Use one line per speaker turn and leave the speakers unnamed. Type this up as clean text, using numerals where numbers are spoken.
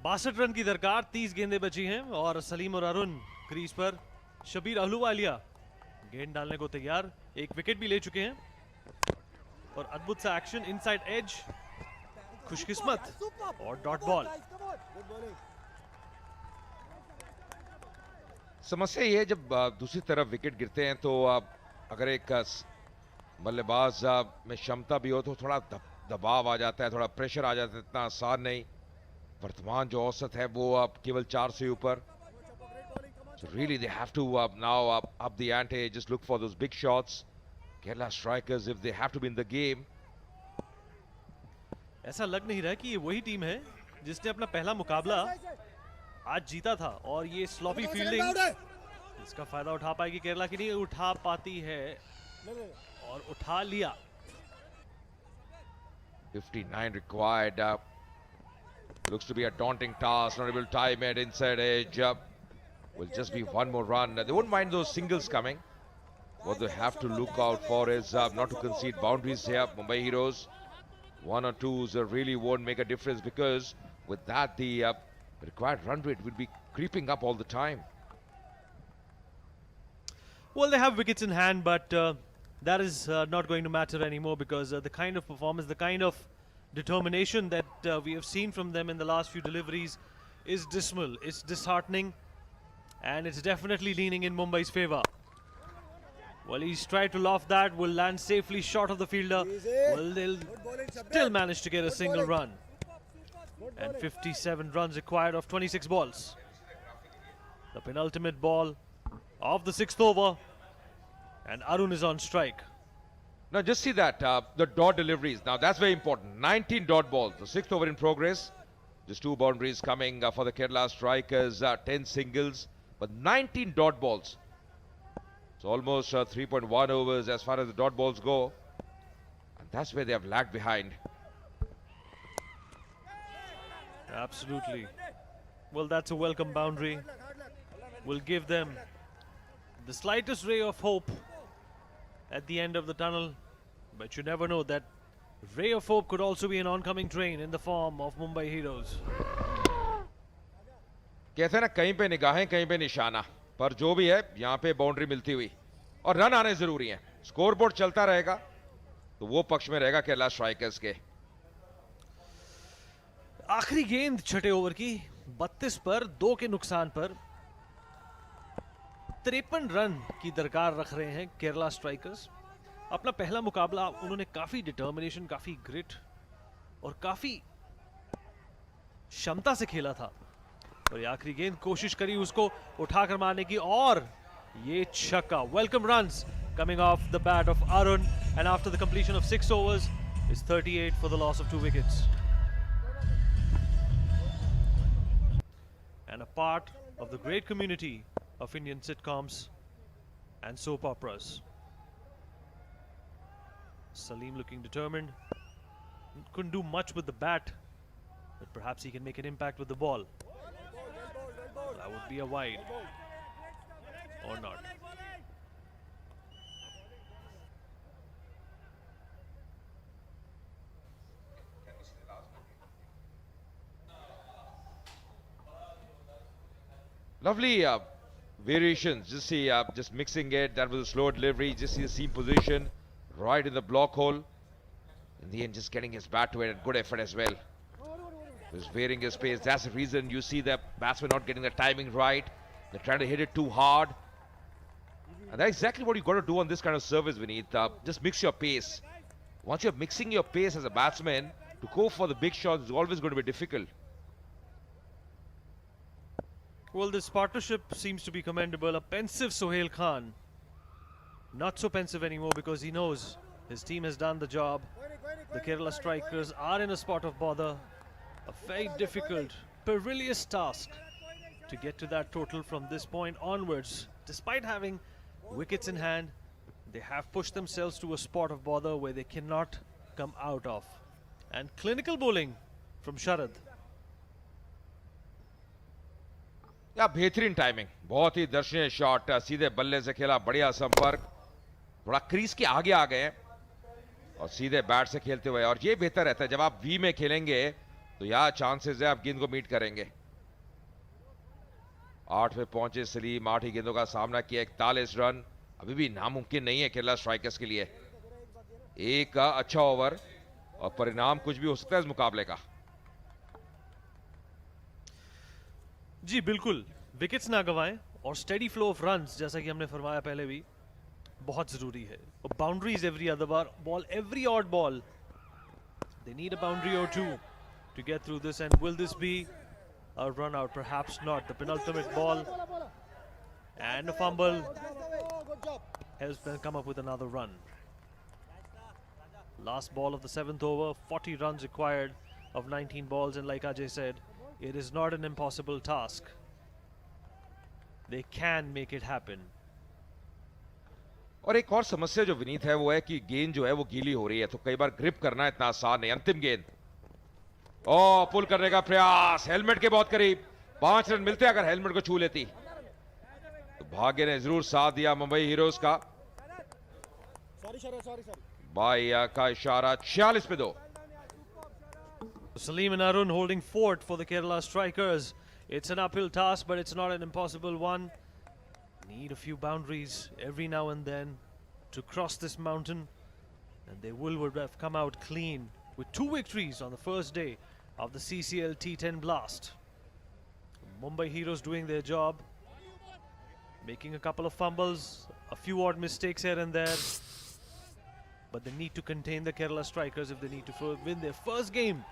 62 run की दरकार, 30 गेंदें बची हैं और सलीम और अरुण क्रीज पर। शबीर अहलूवालिया गेंद डालने को तैयार, एक विकेट भी ले चुके हैं और अद्भुत सा एक्शन इनसाइड एज, खुशकिस्मत और डॉट बॉल।
समस्या ये है जब दूसरी तरफ विकेट गिरते हैं तो अगर एक बल्लेबाज में क्षमता भी हो तो थोड़ा दबाव आ जाता है, थोड़ा प्रेशर आ जाता है, इतना आसान नहीं। वर्तमान जो औसत है वो केवल 4 से ऊपर। So really they have to now up the ante, just look for those big shots. Kerala strikers, if they have to be in the game.
ऐसा लग नहीं रहा कि ये वही टीम है जिसने अपना पहला मुकाबला आज जीता था और ये स्लॉपी फील्डिंग, इसका फायदा उठा पाएगी केरला की नहीं उठा पाती है और उठा लिया।
59 required. Looks to be a daunting task. Not able to time it inside edge. Will just be one more run. They won't mind those singles coming. What they have to look out for is not to concede boundaries here. Mumbai Heroes, 1 or 2s really won't make a difference because with that the required run rate will be creeping up all the time.
Well, they have wickets in hand, but that is not going to matter anymore because the kind of performance, the kind of determination that we have seen from them in the last few deliveries is dismal. It's disheartening, and it's definitely leaning in Mumbai's favour. Well, he's tried to loft that, will land safely short of the fielder. Well, they'll still manage to get a single run. And 57 runs required of 26 balls. The penultimate ball of the 6th over, and Arun is on strike.
Now just see that, the dot deliveries. Now that's very important. 19 dot balls, the 6th over in progress. Just 2 boundaries coming for the Kerala strikers, 10 singles, but 19 dot balls. It's almost 3.1 overs as far as the dot balls go. And that's where they have lagged behind.
Absolutely. Well, that's a welcome boundary. Will give them the slightest ray of hope at the end of the tunnel. But you never know, that ray of hope could also be an oncoming train in the form of Mumbai Heroes.
कहते हैं ना, कहीं पे निगाहें कहीं पे निशाना, पर जो भी है यहाँ पे बाउंड्री मिलती हुई और रन आने जरूरी हैं। स्कोरबोर्ड चलता रहेगा तो वो पक्ष में रहेगा केरला स्ट्राइकर्स के।
आखिरी गेंद छठे ओवर की 32 पर 2 के नुकसान पर 53 रन की दरकार रख रहे हैं केरला स्ट्राइकर्स। अपना पहला मुकाबला उन्होंने काफी डिटर्मिनेशन, काफी ग्रिट और काफी क्षमता से खेला था और ये आखिरी गेंद कोशिश करी उसको उठाकर मारने की और ये छक्का। Welcome runs coming off the bat of Arun, and after the completion of 6 overs is 38 for the loss of 2 wickets. And a part of the great community of Indian sitcoms and soap operas. Salim looking determined. Couldn't do much with the bat, but perhaps he can make an impact with the ball. That would be a wide. Or not.
Lovely variations. Just see, just mixing it. That was a slow delivery. Just see the seam position right in the block hole. In the end, just getting his bat to it. Good effort as well. He was varying his pace. That's the reason you see the batsman not getting the timing right. They're trying to hit it too hard. And that's exactly what you got to do on this kind of service, Vineet. Just mix your pace. Once you're mixing your pace as a batsman, to go for the big shots is always going to be difficult.
Well, this partnership seems to be commendable. A pensive Sohail Khan. Not so pensive anymore because he knows his team has done the job. The Kerala strikers are in a spot of bother. A very difficult, perilous task to get to that total from this point onwards. Despite having wickets in hand, they have pushed themselves to a spot of bother where they cannot come out of. And clinical bowling from Sharad.
या बेहतरीन timing, बहुत ही दर्शनीय shot, सीधे बल्ले से खेला, बढ़िया संपर्क, थोड़ा क्रीज के आगे आ गए और सीधे बैट से खेलते हुए। और ये बेहतर रहता है जब आप वी में खेलेंगे तो यहाँ चांसेस है आप गेंद को मीट करेंगे। 8 पे पहुंचे सलीम, 8 ही गेंदों का सामना किया, 41 रन। अभी भी नामुमकिन नहीं है केरला स्ट्राइकर्स के लिए। एक अच्छा ओवर और परिणाम कुछ भी हो सकता है इस मुकाबले का।
जी बिल्कुल, विकेट्स ना गंवाएं और स्टेडी फ्लो ऑफ रन्स, जैसा कि हमने फरमाया पहले भी, बहुत जरूरी है। और boundaries every other ball, every odd ball, they need a boundary or two to get through this. And will this be a run out? Perhaps not. The penultimate ball and a fumble helps them come up with another run. Last ball of the 7th over, 40 runs required of 19 balls, and like Ajay said, it is not an impossible task. They can make it happen.
और एक और समस्या जो विनीत है वो है कि गेंद जो है वो गीली हो रही है, तो कई बार ग्रिप करना इतना आसान नहीं। अंतिम गेंद, ओ पुल करने का प्रयास, हेलमेट के बहुत करीब। 5 रन मिलते अगर हेलमेट को छू लेती, तो भाग्य ने जरूर साथ दिया मुंबई हीरोज का। बाइया का इशारा, 46 पे 2।
Salim and Arun holding fort for the Kerala strikers. It's an uphill task, but it's not an impossible one. Need a few boundaries every now and then to cross this mountain, and they would have come out clean with 2 victories on the first day of the CCL T10 Blast. Mumbai Heroes doing their job, making a couple of fumbles, a few odd mistakes here and there, but they need to contain the Kerala strikers if they need to win their first game